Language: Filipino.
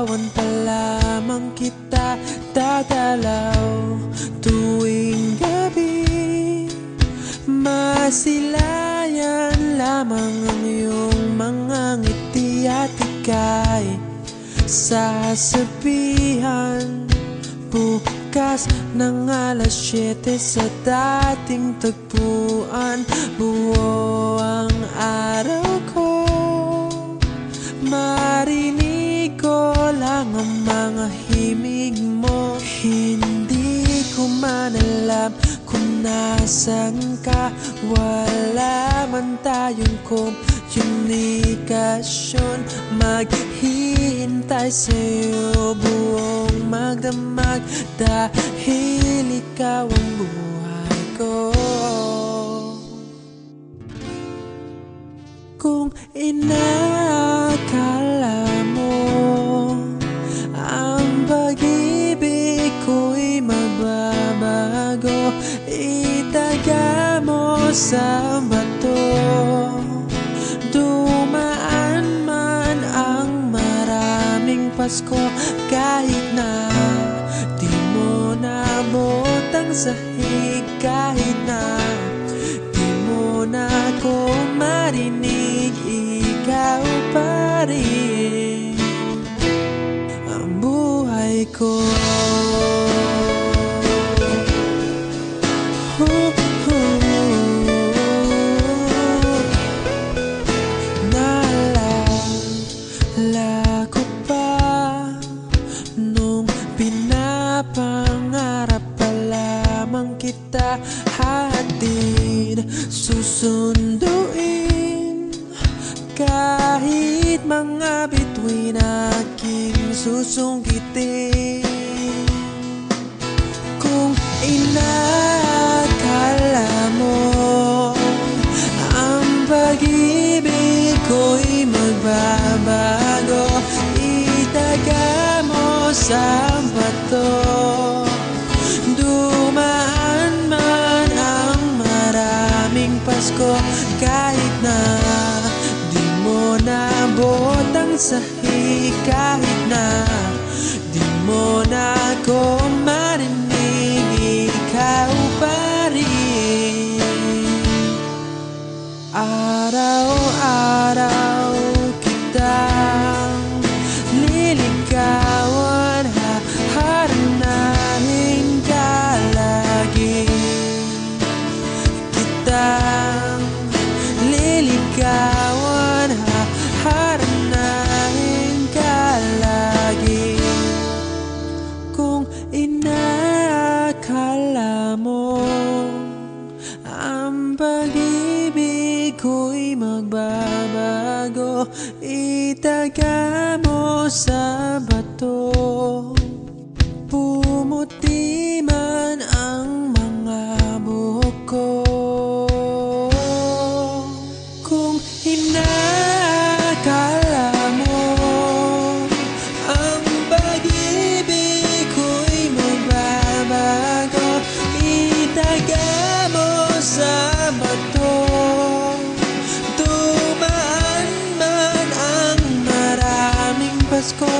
Liligawan pa lamang kita dadalaw tuwing gabi. Masilayan lamang ang iyong mga ngiti at ika'y sasabihan bukas ng 7:00 sa dating tagpuan. Buo ang araw ko, marinig ko lang ang mga himig mo. Hindi ko man alam kung nasan ka, wala man tayong komunikasyon. Maghihintay sa'yo buong magdamag dahil ikaw ang buhay ko. Kung inakala mo ang pag-ibig ko'y magbabago, itaga mo sa bato. Dumaan man ang maraming Pasko, kahit na di mo naabot ang sahig, kahit na di mo na ako marinig, ikaw pa rin ang buhay ko. Naalala ko pa nung pinapangarap pa lamang kita, hatid susunduin kahit mga bituin aking susungkitin. Kung inakala mo ang pag-ibig ko'y magbabago, itaga mo sa bato. Dumaan man ang maraming Pasko, kahit na di mo naabot ang sahig, kahit na di mo na ako marinig, ikaw pa rin. Araw-araw kitang liligawan, haharanahin ka lagi. Kitang liligawan, haharanahin ka lagi. Kung inakala mo ang pag-ibig ko'y magbabago, itaga mo sa bato. Pumuti man ang mga buhok ko. Kung inakala mo ang pag-ibig ko'y magbabago, itaga mo sa bato. Dumaan man ang maraming Pasko,